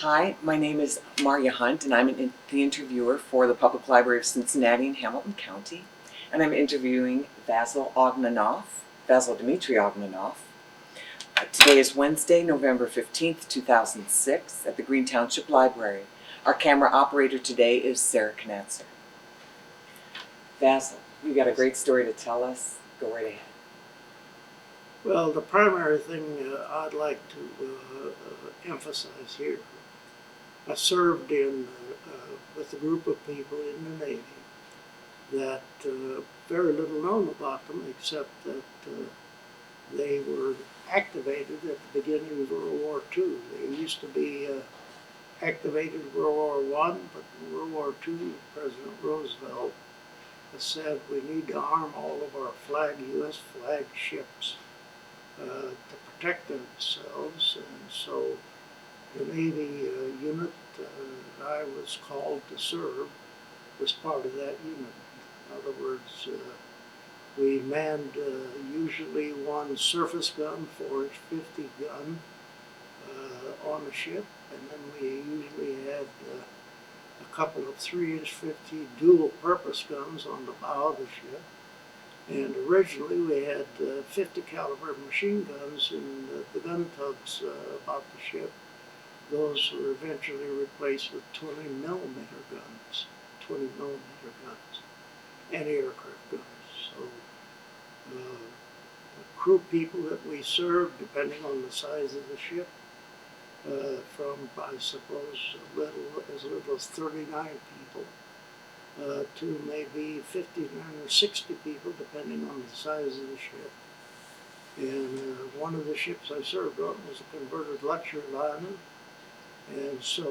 Hi, my name is Maria Hunt, and I'm the interviewer for the Public Library of Cincinnati and Hamilton County. And I'm interviewing Vasil Dmitry Ognenoff. Today is Wednesday, November 15th, 2006, at the Green Township Library. Our camera operator today is Sarah Knatzer. Vasil, you got a great story to tell us. Go right ahead. Well, the primary thing I'd like to emphasize here, I served with a group of people in the Navy that very little known about them except that they were activated at the beginning of World War II. They used to be activated in World War I, but in World War II, President Roosevelt said we need to arm all of our U.S. flag ships to protect themselves, and so the Navy unit that I was called to serve was part of that unit. In other words, we manned usually one surface gun, 4-50 gun on the ship, and then we usually had a couple of 3-50 dual-purpose guns on the bow of the ship. And originally we had 50 caliber machine guns in the gun tubs about the ship. Those were eventually replaced with 20 millimeter guns, anti-aircraft guns. So the crew people that we served, depending on the size of the ship, from I suppose as little as 39 people to maybe 59 or 60 people, depending on the size of the ship. And one of the ships I served on was a converted luxury liner. And so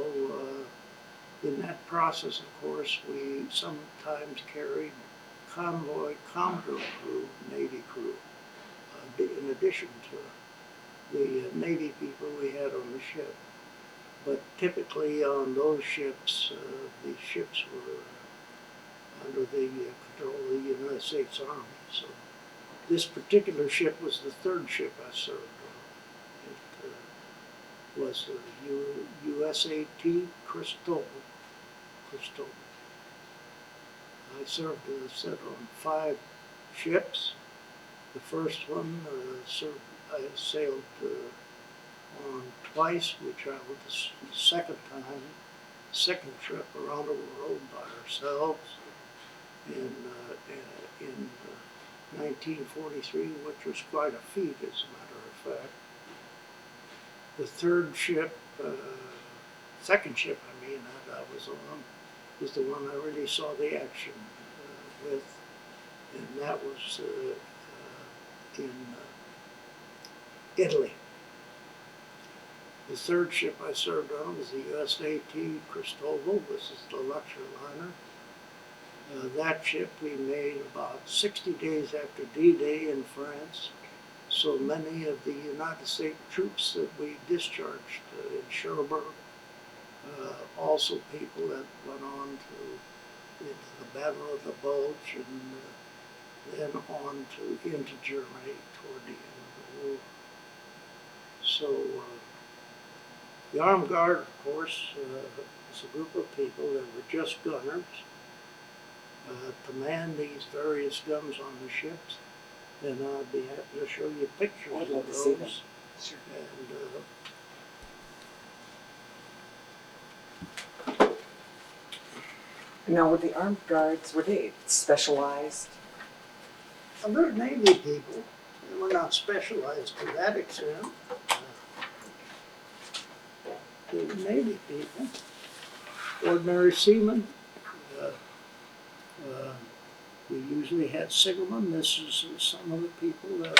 in that process, of course, we sometimes carried convoy Commodore crew, Navy crew, in addition to the Navy people we had on the ship. But typically on those ships, the ships were under the control of the United States Army. So this particular ship was the third ship I served on. It was the USAT Cristobal. I served, as I said, on 5 ships. The first one I sailed on twice. We traveled the second trip around the world by ourselves in 1943, which was quite a feat, as a matter of fact. The second ship that I was on was the one I really saw the action with, and that was in Italy. The third ship I served on was the USAT Cristobal. This is the luxury liner. That ship we made about 60 days after D-Day in France. So many of the United States troops that we discharged in Cherbourg, also people that went on into the Battle of the Bulge, and then on into Germany toward the end of the war. So the Armed Guard, of course, was a group of people that were just gunners to man these various guns on the ships. And I'd be happy to show you pictures I'd love of to see those. them. Sure. Now, were the armed guards, were they specialized? And they're Navy people. They were not specialized to that extent. They were Navy people, ordinary seamen. We usually had signalmen. This is some of the people that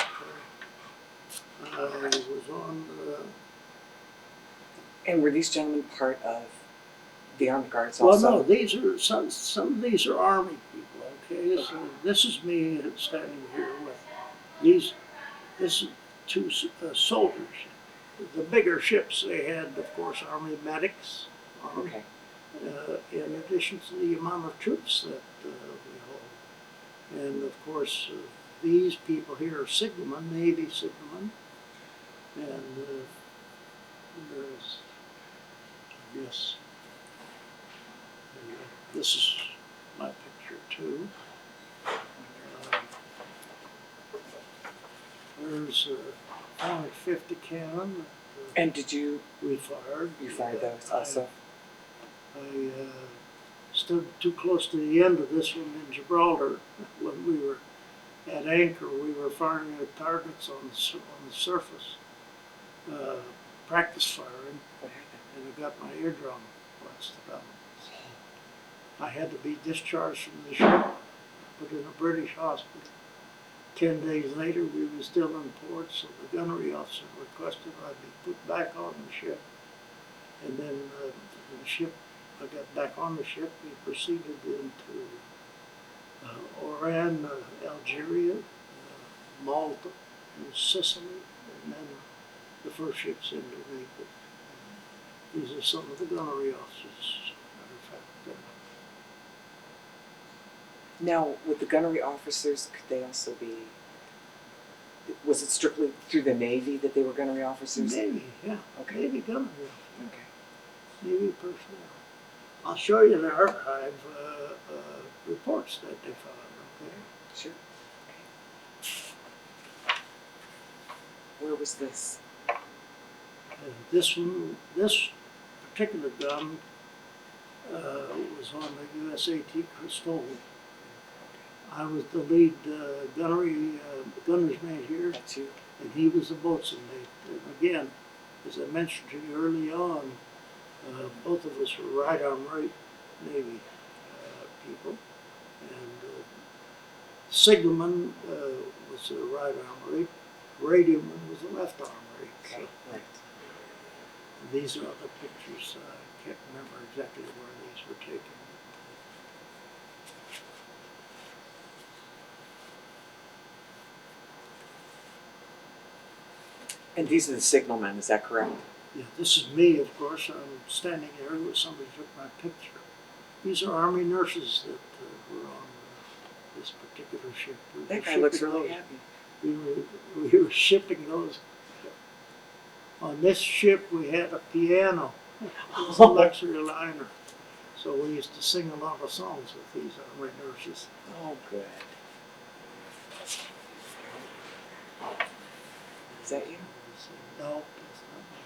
I was on. And were these gentlemen part of the armed guards also? Well, no, these are some of these are Army people. Okay, so this is me standing here with these. This is 2 soldiers. The bigger ships, they had, of course, Army medics on them, in addition to the amount of troops that we hold. And of course, these people here are signalmen, Navy signalmen, and there's Yes. And, this is my picture too. There's a .50 cannon that And did you we fired. fired those also? I stood too close to the end of this one in Gibraltar when we were at anchor. We were firing at targets on the surface, practice firing, What happened? and I got my eardrum busted up. I had to be discharged from the ship, put in a British hospital. 10 days later, we were still in port, so the gunnery officer requested I be put back on the ship. And then I got back on the ship. We proceeded into Oran, Algeria, Malta, and Sicily, and then the first ships into Naples. These are some of the gunnery officers, matter of fact. Now, with the gunnery officers, could they also be? Was it strictly through the Navy that they were gunnery officers? Navy, yeah. Okay. Navy gunnery officers. Okay. Navy personnel. I'll show you the archive reports that they found, okay? Sure. Okay. Where was this? This particular gun was on the USAT Cristobal. I was the lead gunner's mate here, That's you. and he was the boatswain mate. And again, as I mentioned to you early on, both of us were right arm right Navy people, and signalman was a right arm right, radioman was a left arm right. Okay. So, Right. these are other pictures. I can't remember exactly where these were taken. And these are the signalmen, is that correct? Yeah, this is me, of course. I'm standing there where somebody took my picture. These are Army nurses that were on this particular ship. That guy looks really happy. We were shipping those. On this ship, we had a piano. It was a luxury liner. So we used to sing a lot of songs with these Army nurses. Oh, good. Is that you? No, that's not me.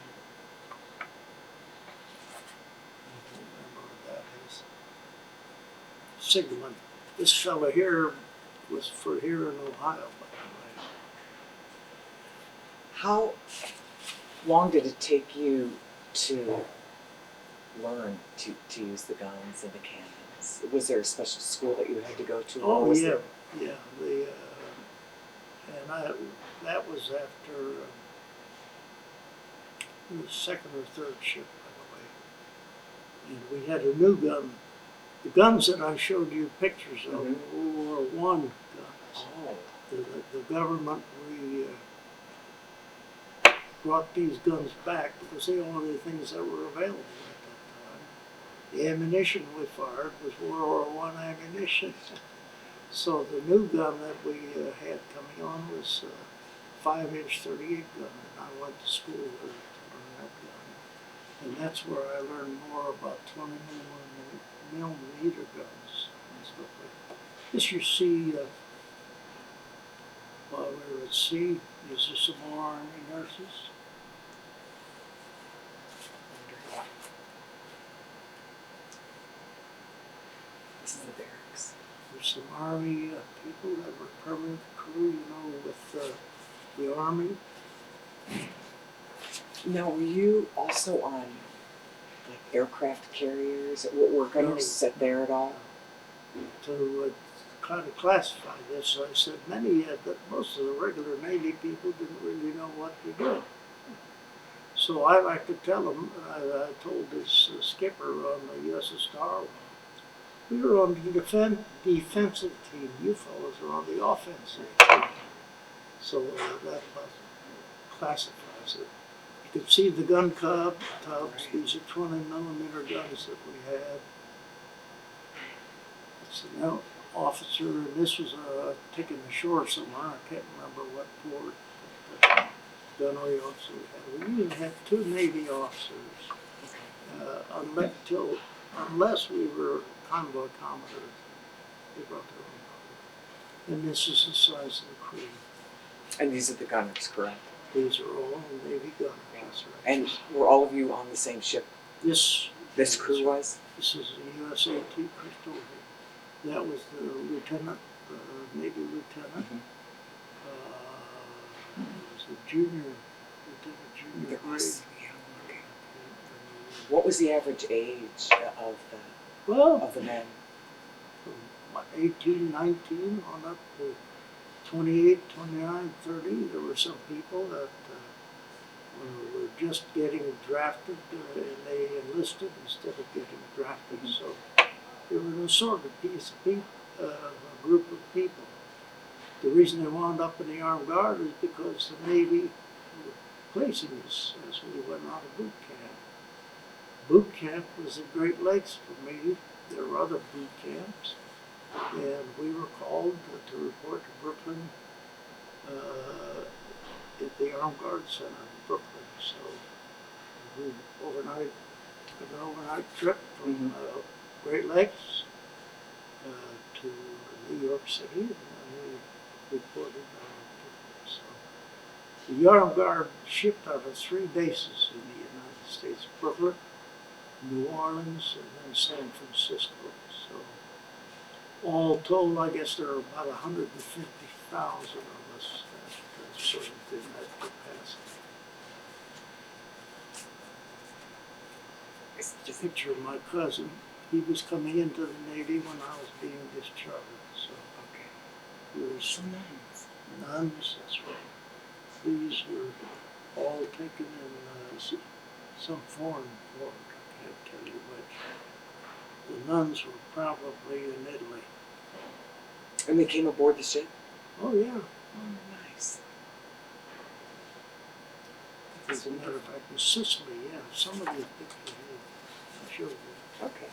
I don't remember what that is. Signalman. This fella here was for here in Ohio, by the way. How long did it take you to learn to use the guns and the cannons? Was there a special school that you had to go to? Oh yeah, yeah. That was after the second or third ship, by the way. And we had a new gun. The guns that I showed you pictures of were World War I guns. Oh. The government brought these guns back because they were only the things that were available at that time. The ammunition we fired was World War I ammunition. So the new gun that we had coming on was 5-inch 38 gun, and I went to school to learn that gun. And that's where I learned more about 20 millimeter guns and stuff like that. This you see while we were at sea. These are some more Army nurses. This is the barracks. There's some Army people that were permanent crew, you know, with the Army. Now, were you also on like aircraft carriers? Were gunners set there at all? To kind of classify this, I said most of the regular Navy people didn't really know what to do. So I like to tell them, I told this skipper on the USS Darwin, we were on the defensive team, you fellows are on the offensive team. So that classifies it. You can see the gun tubs. Right. These are 20 millimeter guns that we had. It's an officer, and this was taken ashore somewhere. I can't remember what port. But the gunnery officer we had. We even had 2 Navy officers. unless we were convoy commodores, they brought their own boat. And this is the size of the crew. And these are the gunners, correct? These are all Navy gunners. That's right. And were all of you on the same ship? This Crew was? This is the USAT Crystal. That was the lieutenant, Navy lieutenant. It was the junior grade. What was the average age of the men? From 18, 19 on up to 28, 29, 30. There were some people that were just getting drafted and they enlisted instead of getting drafted. So there was an assorted a group of people. The reason they wound up in the Armed Guard is because the Navy were placing us as we went out of boot camp. Boot camp was at Great Lakes for me. There were other boot camps, and we were called to report to Brooklyn at the Armed Guard Center in Brooklyn. So we took an overnight trip from Great Lakes to New York City, and then we reported on Brooklyn. So the Armed Guard shipped out of 3 bases in the United States: Brooklyn, New Orleans, and then San Francisco. So all told, I guess there are about 150,000 of us that served in that capacity. Just a picture of my cousin. He was coming into the Navy when I was being discharged. So he was So nuns. Nuns, that's right. These were all taken in some foreign port. I can't tell you which. The nuns were probably in Italy. And they came aboard the ship? Oh yeah. Oh, nice. As a matter of fact, in Sicily, yeah. Some of these pictures here, I'll show you. Okay.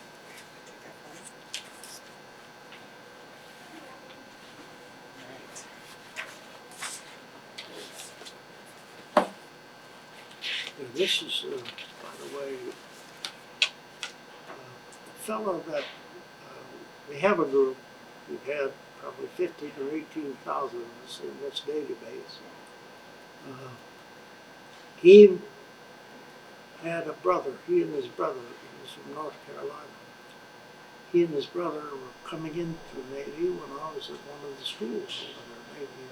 And this is, by the way, a fellow that we have a group. We've had probably 15 or 18,000 of us in this database. He had a brother. He and his brother. He was from North Carolina. He and his brother were coming into the Navy when I was at one of the schools over there, Navy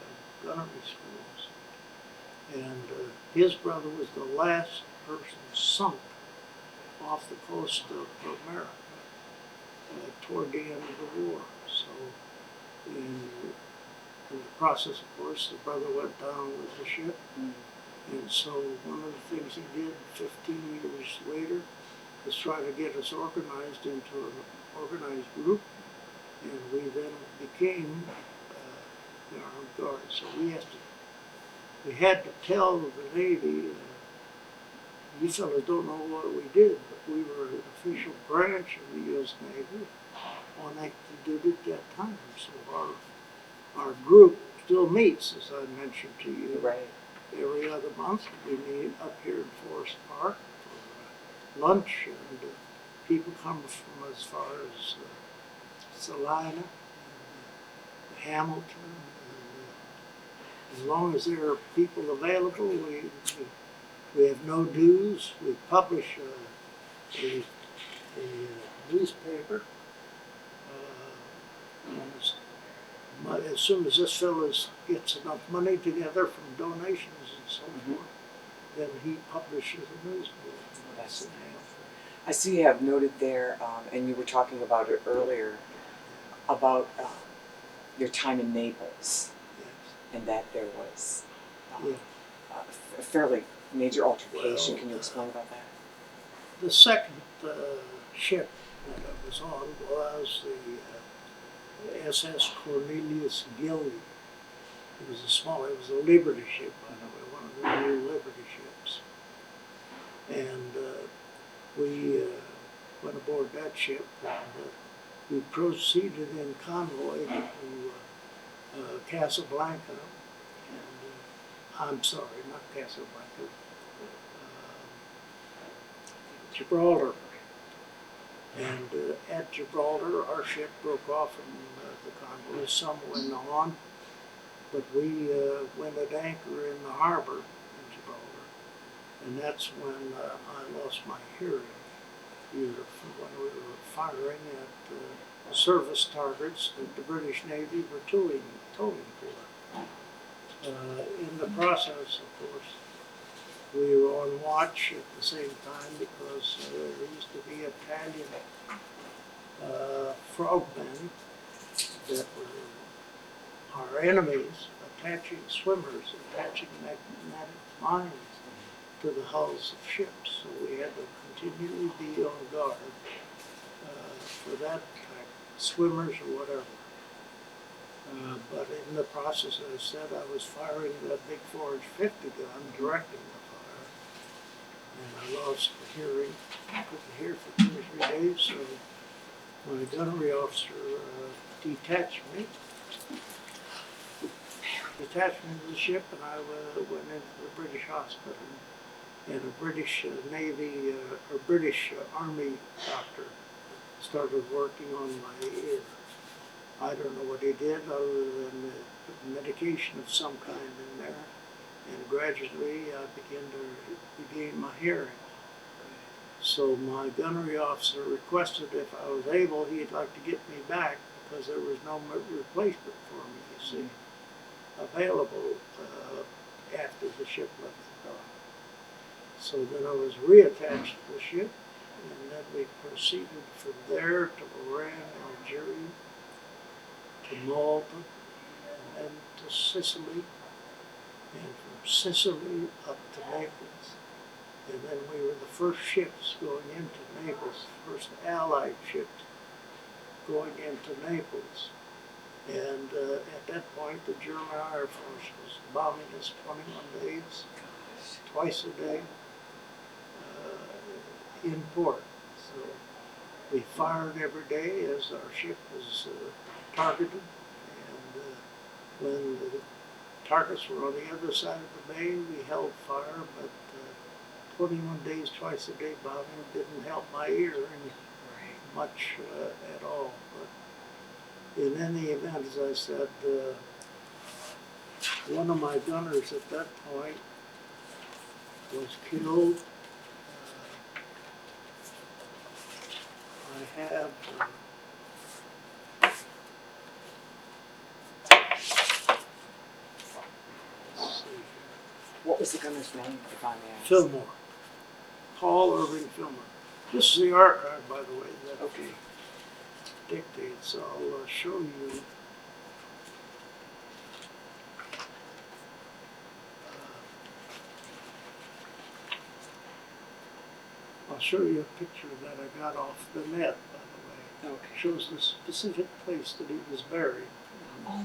gunnery schools. And his brother was the last person sunk off the coast of America toward the end of the war. So in the process, of course, the brother went down with the ship. And so one of the things he did 15 years later was try to get us organized into an organized group, and we then became the Armed Guard. So we had to tell the Navy, you fellows don't know what we did, but we were an official branch of the U.S. Navy on active duty at that time. So our group still meets, as I mentioned to you. Right. Every other month. We meet up here in Forest Park for lunch, and people come from as far as Salina and Hamilton. And, as long as there are people available, we have no dues. We publish a newspaper. As soon as this fellow gets enough money together from donations and so forth, then he publishes a newspaper. That's nice. I see you have noted there, and you were talking about it earlier, about your time in Naples, Yes. and that there was Yeah. a fairly major altercation. Well, Can you explain about that? The second ship that I was on was the SS Cornelius Gilliam. It was a Liberty ship, by the way, one of the new Liberty ships. And we went aboard that ship, and we proceeded in convoy to Casablanca, and I'm sorry, not Casablanca, Gibraltar. And at Gibraltar, our ship broke off from the convoy. Some went on, but we went at anchor in the harbor in Gibraltar. And that's when I lost my hearing. When we were firing at service targets that the British Navy were towing for. In the process, of course, we were on watch at the same time because there used to be Italian frogmen that were our enemies, swimmers attaching magnetic mines to the hulls of ships. So we had to continually be on guard for that type, swimmers or whatever. But in the process, as I said, I was firing that big 450 gun, directing the fire, and I lost the hearing. I couldn't hear for 2 or 3 days, so my gunnery officer detached me to the ship, and I went into the British hospital, and a British Navy or British Army doctor started working on my ear. I don't know what he did other than put medication of some kind in there, and gradually I began to regain my hearing. So my gunnery officer requested if I was able, he'd like to get me back because there was no replacement for me, you see, available after the ship left the dock. So then I was reattached to the ship, and then we proceeded from there to Oran, Algeria, to Malta, and then to Sicily, and from Sicily up to Naples. And then we were the first ships going into Naples, first Allied ships going into Naples. And at that point, the German Air Force was bombing us 21 days, twice a day, in port. So we fired every day as our ship was targeted, and when the targets were on the other side of the bay, we held fire, but 21 days, twice a day bombing didn't help my ear any much at all. But in any event, as I said, one of my gunners at that point was killed. I have let's see here. What was the gunner's name, if I may ask? Fillmore. Paul Irving Fillmore. This is the art guide, by the way, that Okay. dictates. I'll show you. I'll show you a picture that I got off the net, by the way. Okay. Shows the specific place that he was buried. Oh,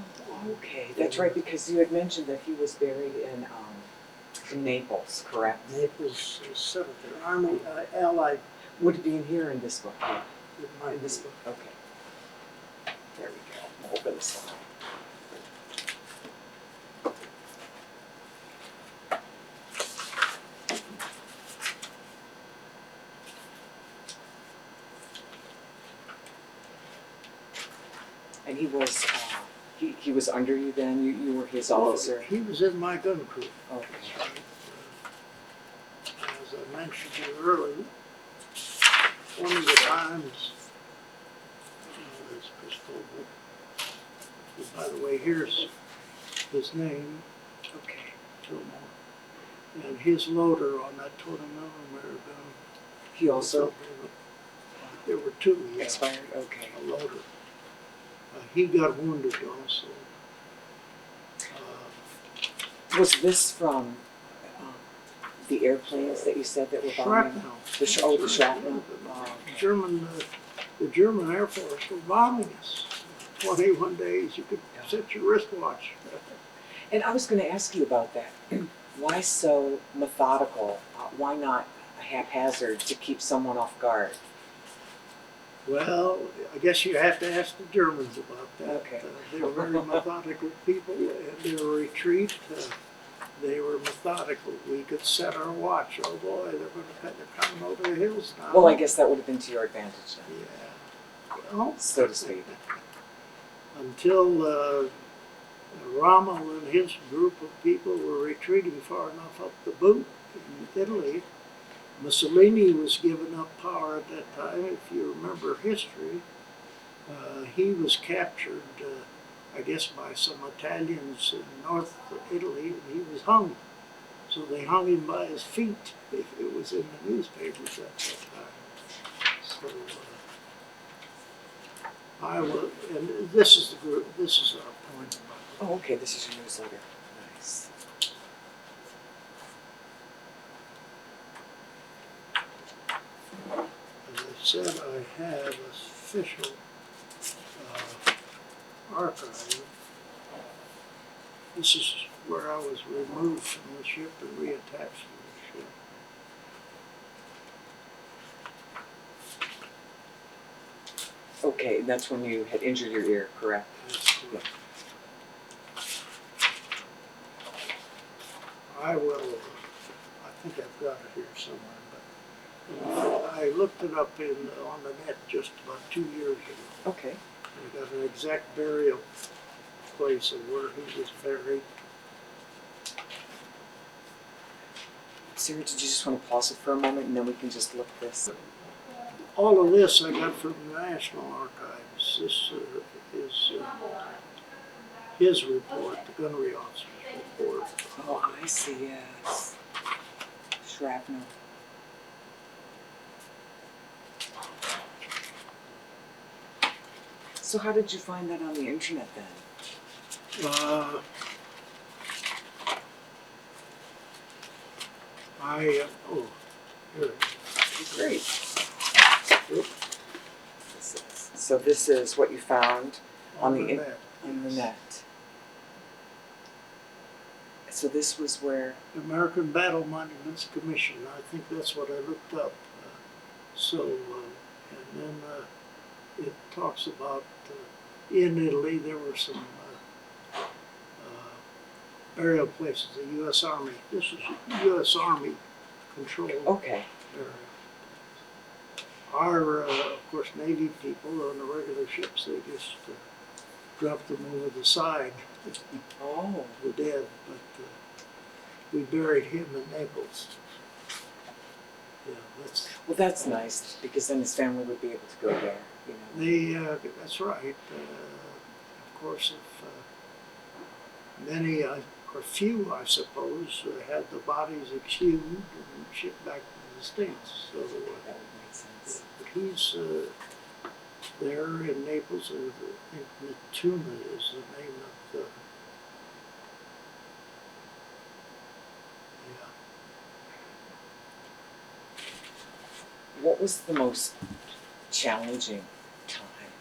okay. That's right, because you had mentioned that he was buried in Naples, correct? Naples Cemetery, Army Allied. Would it be in here in this book? Yeah. It might In this be. book? Okay. There we go. I'll open this one. And he was, he was under you then? You were his officer? He was in my gun crew. Okay. As I mentioned to you earlier, one of the times, this pistol, by the way, here's his name, Okay. Fillmore, and his loader on that 20mm gun. He also There were two, yeah, expired? Okay. a loader. He got wounded also. Was this from the airplanes that you said that were bombing? Shrapnel. The shrapnel? The German Air Force were bombing us. 21 days, you could set your wristwatch. And I was going to ask you about that. Why so methodical? Why not haphazard to keep someone off guard? Well, I guess you have to ask the Germans about that. Okay. They were very methodical people, and their retreat, they were methodical. We could set our watch. Oh boy, they're coming over the hills now. Well, I guess that would have been to your advantage then, Yeah. Well, so to speak. until Rommel and his group of people were retreating far enough up the boot in Italy. Mussolini was giving up power at that time. If you remember history, he was captured, I guess, by some Italians in North Italy, and he was hung. So they hung him by his feet. It was in the newspapers at that time. So I was, and this is the group. This is our point. Oh, okay, this is your newsletter. Nice. As I said, I have official archive. This is where I was removed from the ship and reattached to the ship. Okay, and that's when you had injured your ear, correct? That's correct. I will, I think I've got it here somewhere, but I looked it up on the net just about 2 years ago. Okay. I got an exact burial place of where he was buried. Sarah, did you just want to pause it for a moment and then we can just look this? All of this I got from the National Archives. This is his report, the gunnery officer's report. Oh, I see, yes. Shrapnel. So how did you find that on the internet then? Oh, here. Great. Yep. So this is what you found on the net. on the net. So this was where American Battle Monuments Commission. I think that's what I looked up. And then it talks about in Italy there were some burial places. The U.S. Army. This is U.S. Army controlled okay. area. Our, of course, Navy people on the regular ships, they just dropped them over the side. Oh. Were dead, but we buried him in Naples. Yeah, that's nice because then his family would be able to go there. You know. That's right. Of course, if many or few, I suppose, had the bodies exhumed and shipped back to the States. So that would make sense. but he's there in Naples. I think Netuna is the name of the. What was the most challenging time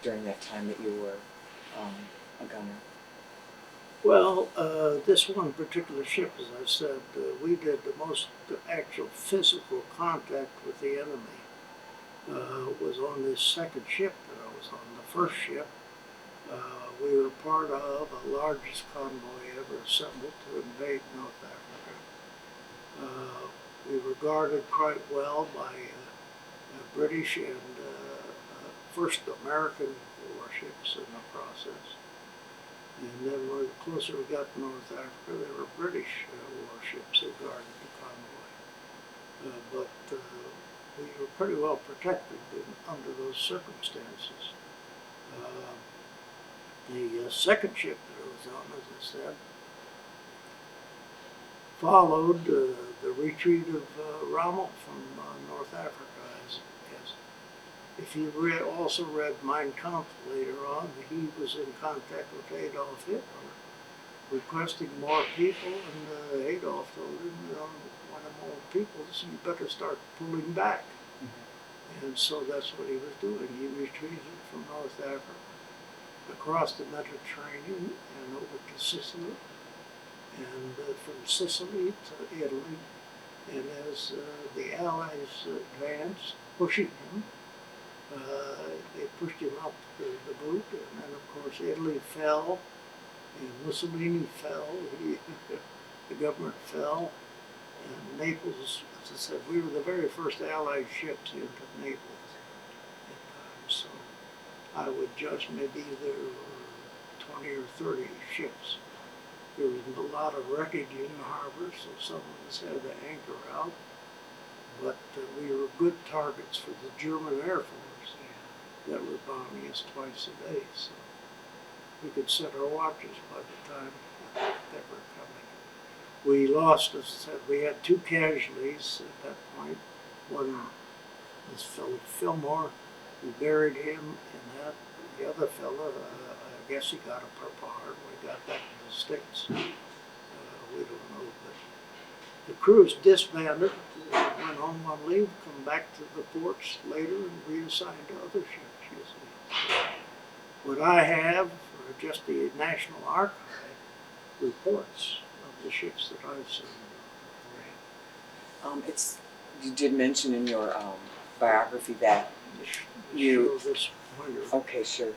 during that time that you were a gunner? Well, this one particular ship, as I said, we did the most actual physical contact with the enemy. Was on this second ship that I was on. The first ship, we were part of the largest convoy ever assembled to invade North Africa. We were guarded quite well by British and first American warships in the process. And then the closer we got to North Africa, there were British warships that guarded the convoy. But we were pretty well protected under those circumstances. The second ship that I was on, as I said, followed the retreat of Rommel from North Africa. If you also read Mein Kampf later on, he was in contact with Adolf Hitler, requesting more people, and Adolf told him, one of more people, so you better start pulling back. Mm-hmm. And so that's what he was doing. He retreated from North Africa, across the Mediterranean, and over to Sicily, and from Sicily to Italy. And as the Allies advanced, pushing him, they pushed him up the boot, and then of course Italy fell, and Mussolini fell, the government fell, And Naples, as I said, we were the very first Allied ships into Naples at that time. So I would judge maybe there were 20 or 30 ships. There was a lot of wreckage in the harbor, so some of us had to anchor out. But we were good targets for the German Air Force that were bombing us twice a day. So we could set our watches by the time they were coming. We lost, as I said, we had 2 casualties at that point. One was fellow Fillmore. We buried him in that. The other fellow, I guess he got a Purple Heart when he got back to the States. We don't know, but the crews disbanded, went home on leave, come back to the ports later and reassigned to other ships, you see. What I have are just the National Archive reports of the ships that I've seen. You did mention in your biography that Show this pointer. Okay, sure.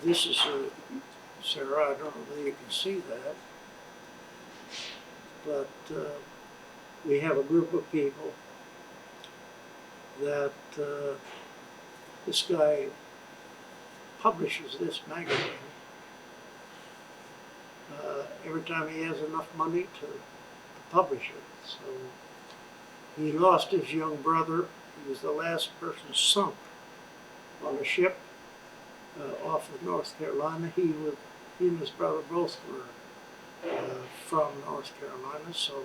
This is Sarah, I don't know whether you can see that, but we have a group of people that this guy publishes this magazine. Every time he has enough money to publish it. So he lost his young brother. He was the last person sunk on a ship off of North Carolina. He and his brother both were from North Carolina, so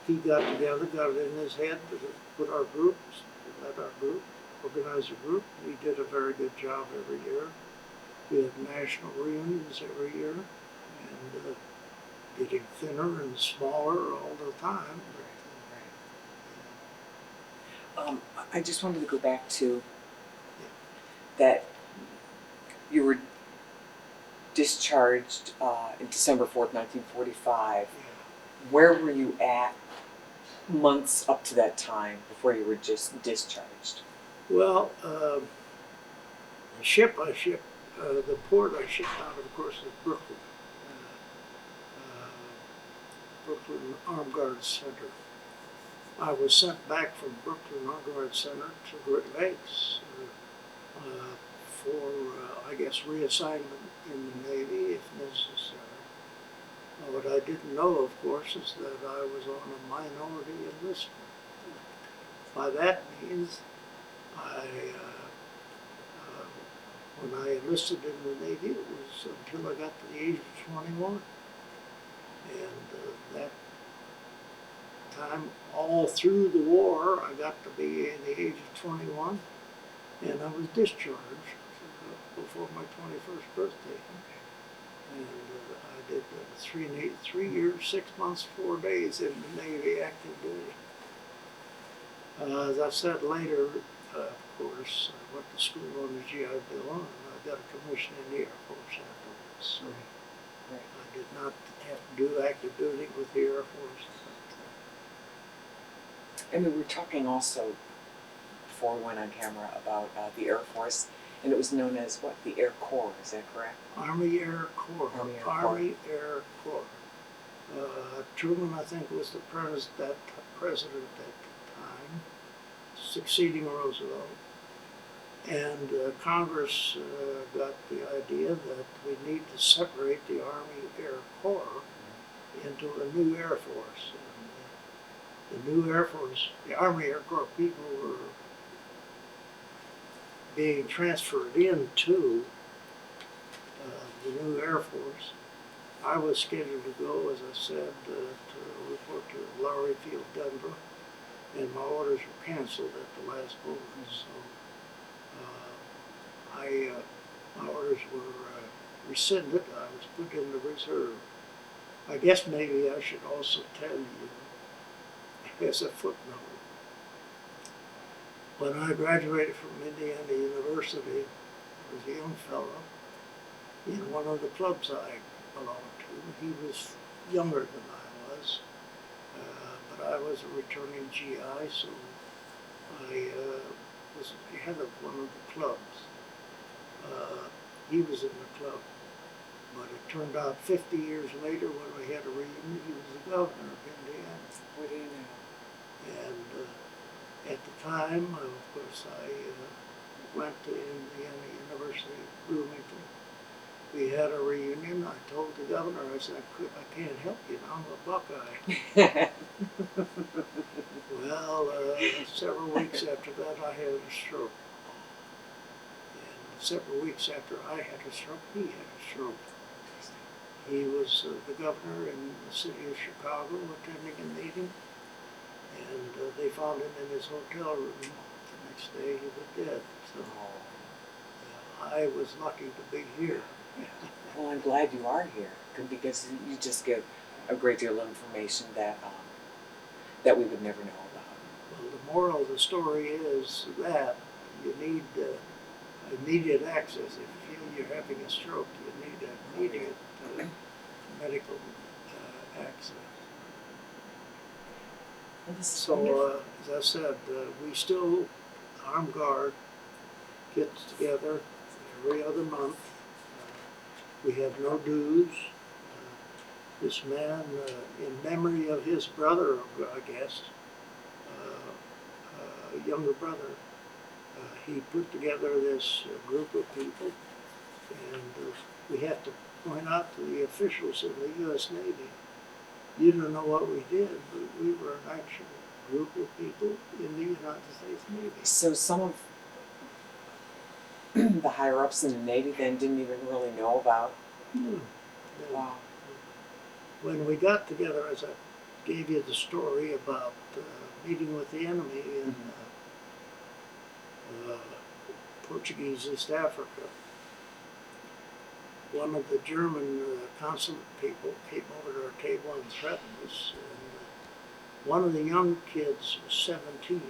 he got together, got it in his head to put our groups, led our group, organize a group. We did a very good job every year. We had national reunions every year, and getting thinner and smaller all the time. I just wanted to go back to that you were discharged in December 4th, 1945. Where were you at months up to that time before you were just discharged? Well, the ship I shipped, the port I shipped out of course, is Brooklyn. Brooklyn Armed Guards Center. I was sent back from Brooklyn Armed Guards Center to Great Lakes for, I guess, reassignment in the Navy if necessary. What I didn't know, of course, is that I was on a minority enlistment. By that means, when I enlisted in the Navy, it was until I got to the age of 21. And that time, all through the war, I got to be in the age of 21, and I was discharged before my 21st birthday. And I did 3 years, 6 months, 4 days in the Navy active duty. As I said later, of course, I went to school on the GI Bill, and I got a commission in the Air Force afterwards. So I did not have to do active duty with the Air Force. And we were talking also before we went on camera about the Air Force, and it was known as what? The Air Corps, is that correct? Army Air Corps. Army Air Corps. Truman, I think, was the president at the time, succeeding Roosevelt. And Congress got the idea that we need to separate the Army Air Corps into a new Air Force. And the new Air Force, the Army Air Corps people were being transferred into the new Air Force. I was scheduled to go, as I said, to report to Lowry Field, Denver, and my orders were canceled at the last moment. So my orders were rescinded. I was put in the reserve. I guess maybe I should also tell you, as a footnote, when I graduated from Indiana University, I was a young fellow in one of the clubs I belonged to. He was younger than I was, but I was a returning GI, so I was head of one of the clubs. He was in the club, But it turned out 50 years later when we had a reunion, he was the governor of Indiana. What do you know? And at the time, of course, I went to Indiana University, Bloomington. We had a reunion. I told the governor, I said, I can't help you, I'm a Buckeye. Well, several weeks after that, I had a stroke. And several weeks after I had a stroke, he had a stroke. He was the governor in the city of Chicago attending a meeting, and they found him in his hotel room. The next day he was dead. So I was lucky to be here. Well, I'm glad you are here because you just give a great deal of information that that we would never know about. Well, the moral of the story is that you need immediate access. If you feel you're having a stroke, you need immediate medical access. Well, this is So, as I said, we still, Armed Guard gets together every other month. We have no dues. This man, in memory of his brother, I guess, younger brother, he put together this group of people, and we have to point out to the officials in the U.S. Navy, you don't know what we did, but we were an actual group of people in the United States Navy. So some of the higher ups in the Navy then didn't even really know about. No. Wow. When we got together, as I gave you the story about meeting with the enemy in Portuguese East Africa, one of the German consulate people came over to our table and threatened us. And one of the young kids was 17. He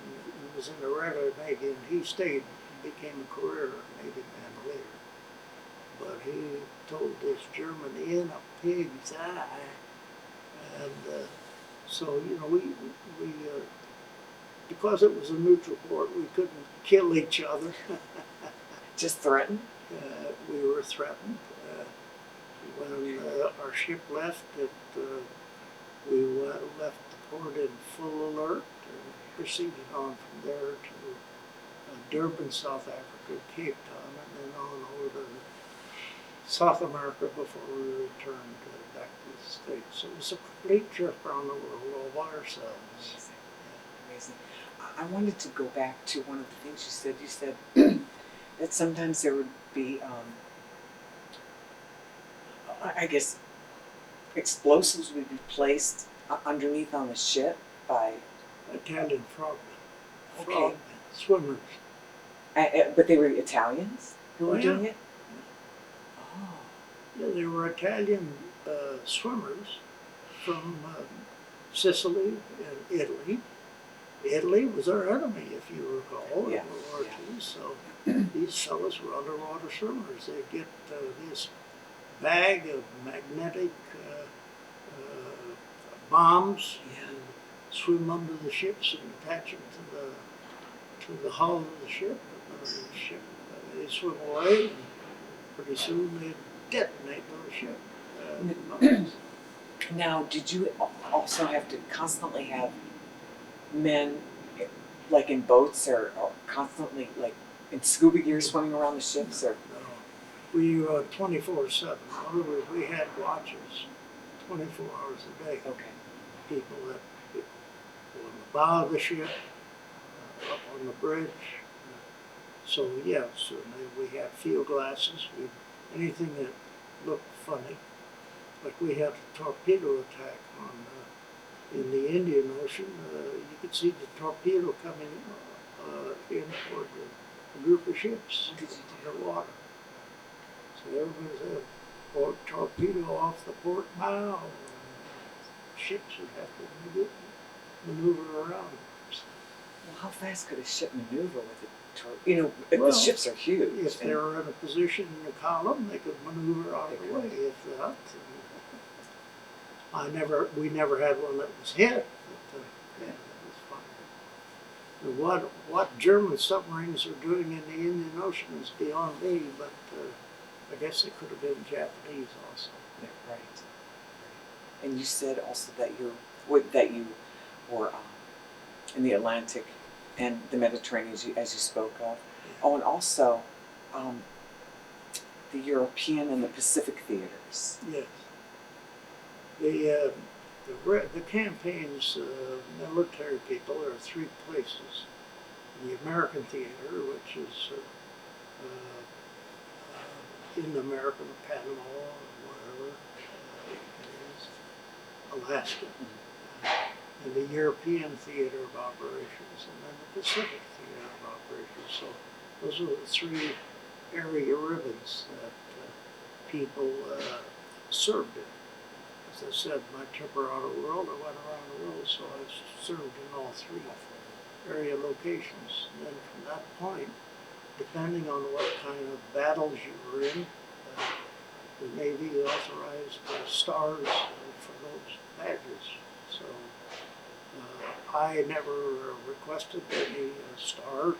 was in the regular Navy, and he stayed and became a career Navy man later. But he told this German in a pig's eye. And so, you know, we because it was a neutral port, we couldn't kill each other. Just threatened? We were threatened. When our ship left, we left the port in full alert and proceeded on from there to Durban, South Africa, Cape Town, and then on over to South America before we returned back to the States. So it was a complete trip around the world all by ourselves. Amazing. Yeah, amazing. I wanted to go back to one of the things you said. You said that sometimes there would be, I guess, explosives would be placed underneath on the ship by Italian frogmen. Okay. Frogmen, swimmers. But they were Italians who were Oh, yeah. doing it? Oh. Yeah, they were Italian swimmers from Sicily and Italy. Italy was our enemy, if you recall, Yeah, in World War II. So these fellows were underwater swimmers. They'd get this bag of magnetic bombs Yeah. and swim under the ships and attach them to the hull of the ship. And the ship they swim away, and pretty soon they detonate the ship. Now, did you also have to constantly have men, like in boats, or constantly, like in scuba gear, swimming around the ships, or? No, we 24/7. In other words, we had watches 24 hours a day. Okay. People that were on the bow of the ship, up on the bridge. So yes, certainly we had field glasses. Anything that looked funny. Like we had a torpedo attack in the Indian Ocean. You could see the torpedo coming in toward a group of ships What did you do? underwater. So there was a torpedo off the port bow. Ships would have to maneuver around. Well, how fast could a ship maneuver with a torpedo? The Well, ships are huge. If they were in a position in the column, they could maneuver out of the way. If not, we never had one that was hit. But, yeah, that was fine. What German submarines are doing in the Indian Ocean is beyond me, but I guess it could have been Japanese also. Yeah, right. And you said also that you were in the Atlantic and the Mediterranean, as you spoke of. Oh, and also um, the European and the Pacific theaters. Yes. The campaign's military people, there are three places. The American theater, which is in America, Panama, or wherever it is, Alaska, and the European theater of operations, and then the Pacific theater of operations. So those are the three area ribbons that people served in. As I said, my trip around the world, I went around the world, so I served in all three area locations. And then from that point, depending on what kind of battles you were in, the Navy authorized stars for those badges. So I never requested any stars.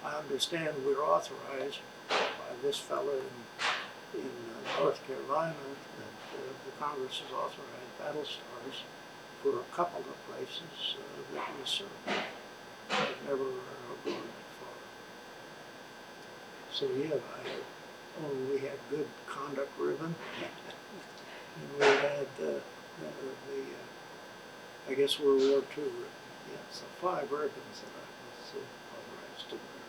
I understand we're authorized by this fellow in North Carolina that the Congress has authorized battle stars for a couple of places that we served. I've never gone that far. So yeah, we had good conduct ribbon, and we had I guess World War II ribbon. Yeah, so 5 ribbons that I was authorized to wear.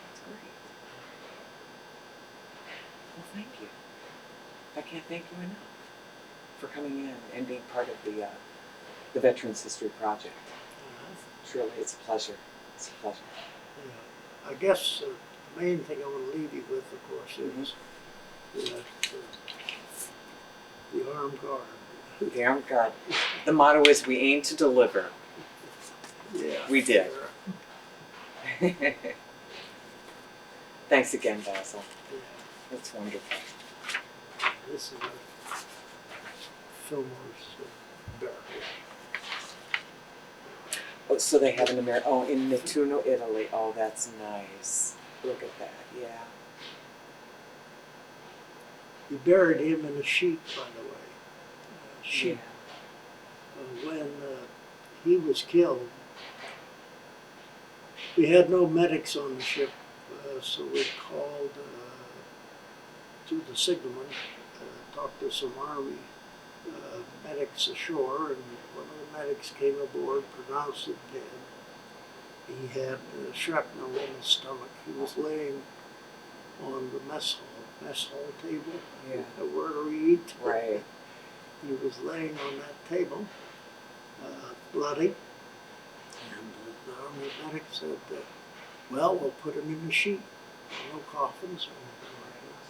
That's great. Well, thank you. I can't thank you enough for coming in and being part of the Veterans History Project. Truly, it's a pleasure. It's a pleasure. Yeah. I guess the main thing I want to leave you with, of course, is the Armed Guard. The Armed Guard. The motto is, we aim to deliver. Yeah. We did. Thanks again, Vasil. Yeah. That's wonderful. This is Fillmore's barrel. Oh, so they have an American. Oh, in Nettuno, Italy. Oh, that's nice. Look at that. Yeah. You buried him in a sheet, by the way. Sheet. Yeah. When he was killed, we had no medics on the ship, so we called to the signalman, talked to some Army medics ashore, and one of the medics came aboard, pronounced him dead. He had shrapnel in his stomach. He was laying on the mess hall table, where to eat. Right. He was laying on that table, bloody, and the Army medic said, well, we'll put him in the sheet. No coffins or anything like that.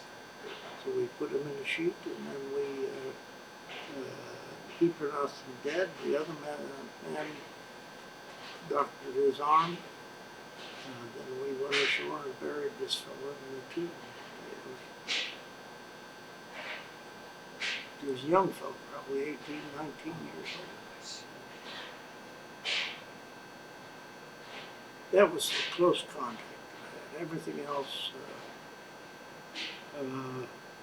So we put him in the sheet, and then he pronounced him dead. The other man doctored his arm. Then we went ashore and buried this fellow in the tomb. He was a young fellow, probably 18, 19 years old. That was the close contact I had. Everything else,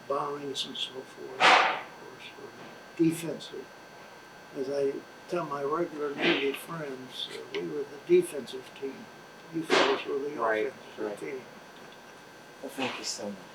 bombings and so forth, of course, were defensive. As I tell my regular Navy friends, we were the defensive team. You fellows were the offensive team. Well, thank you so much.